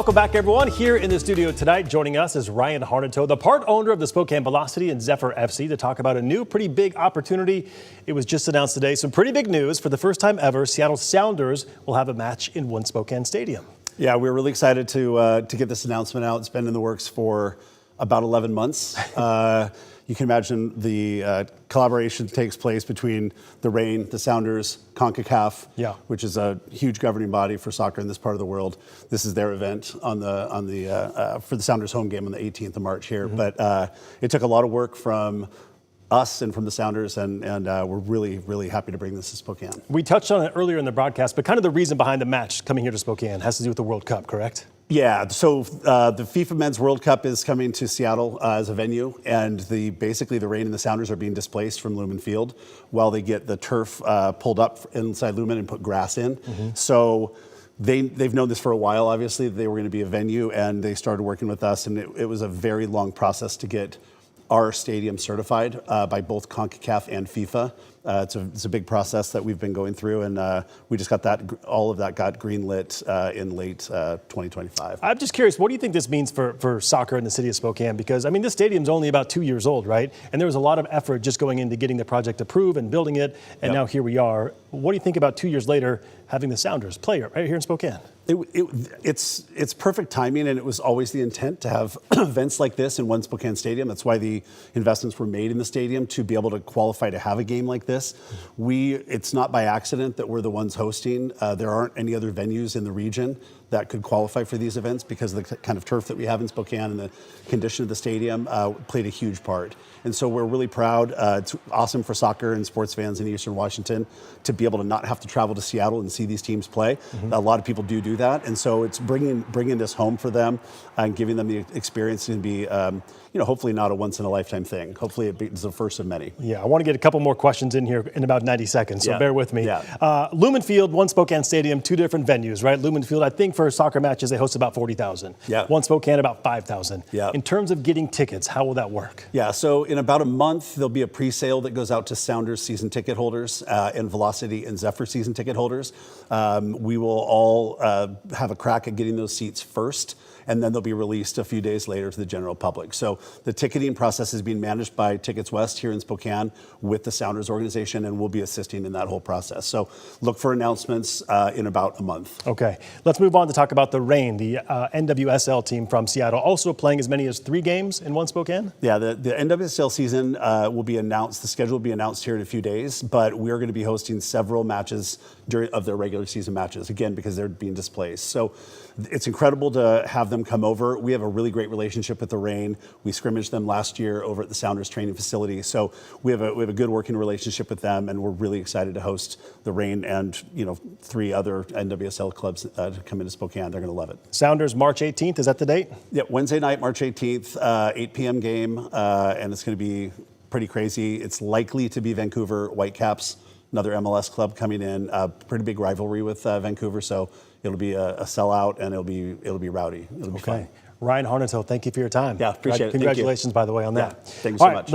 Welcome back, everyone. Here in the studio tonight, joining us is Ryan Harnetiaux, the part owner of the Spokane Velocity and Zephyr FC, to talk about a new, pretty big opportunity. It was just announced today. Some pretty big news. For the first time ever, Seattle Sounders will have a match in ONE Spokane Stadium. Yeah, we're really excited to get this announcement out. It's been in the works for about 11 months. You can imagine the collaboration takes place between the Reign, the Sounders, CONCACAF, which is a huge governing body for soccer in this part of the world. This is their event for the Sounders home game on the 18th of March here. But it took a lot of work from us and from the Sounders, and we're really, really happy to bring this to Spokane. We touched on it earlier in the broadcast, but kind of the reason behind the match coming here to Spokane has to do with the World Cup, correct? Yeah, so the FIFA Men's World Cup is coming to Seattle as a venue, and basically the Reign and the Sounders are being displaced from Lumen Field while they get the turf pulled up inside Lumen and put grass in. So they've known this for a while, obviously, that they were going to be a venue, and they started working with us, and it was a very long process to get our stadium certified by both CONCACAF and FIFA. It's a big process that we've been going through, and we just got all of that got greenlit in late 2025. I'm just curious, what do you think this means for soccer in the city of Spokane? Because, I mean, this stadium's only about 2 years old, right? And there was a lot of effort just going into getting the project approved and building it, and now here we are. What do you think about 2 years later having the Sounders play right here in Spokane? It's perfect timing, and it was always the intent to have events like this in ONE Spokane Stadium. That's why the investments were made in the stadium, to be able to qualify to have a game like this. It's not by accident that we're the ones hosting. There aren't any other venues in the region that could qualify for these events because of the kind of turf that we have in Spokane and the condition of the stadium played a huge part. And so we're really proud. It's awesome for soccer and sports fans in Eastern Washington to be able to not have to travel to Seattle and see these teams play. A lot of people do that. And so it's bringing this home for them and giving them the experience to be, hopefully not a once in a lifetime thing. Hopefully it's the first of many. Yeah, I want to get a couple more questions in here in about 90 seconds, so bear with me. Lumen Field, ONE Spokane Stadium, two different venues, right? Lumen Field, I think for soccer matches, they host about 40,000. ONE Spokane, about 5,000. In terms of getting tickets, how will that work? So in about a month, there'll be a pre-sale that goes out to Sounders season ticket holders and Velocity and Zephyr season ticket holders. We will all have a crack at getting those seats first, and then they'll be released a few days later to the general public. So the ticketing process is being managed by Tickets West here in Spokane with the Sounders organization, and we'll be assisting in that whole process. So look for announcements in about a month. Okay, let's move on to talk about the Reign, the NWSL team from Seattle, also playing as many as 3 games in ONE Spokane? Yeah, the NWSL season will be announced. The schedule will be announced here in a few days, but we're going to be hosting several matches of their regular season matches, again, because they're being displaced. So it's incredible to have them come over. We have a really great relationship with the Reign. We scrimmaged them last year over at the Sounders training facility. So we have a good working relationship with them, and we're really excited to host the Reign and 3 other NWSL clubs to come into Spokane. They're going to love it. Sounders March 18th, is that the date? Yeah, Wednesday night, March 18th, 8 p.m. game, and it's going to be pretty crazy. It's likely to be Vancouver Whitecaps, another MLS club coming in. Pretty big rivalry with Vancouver, so it'll be a sellout, and it'll be rowdy. It'll be fun. Ryan Harnetiaux, thank you for your time. Yeah, appreciate it. Congratulations, by the way, on that. Thank you so much.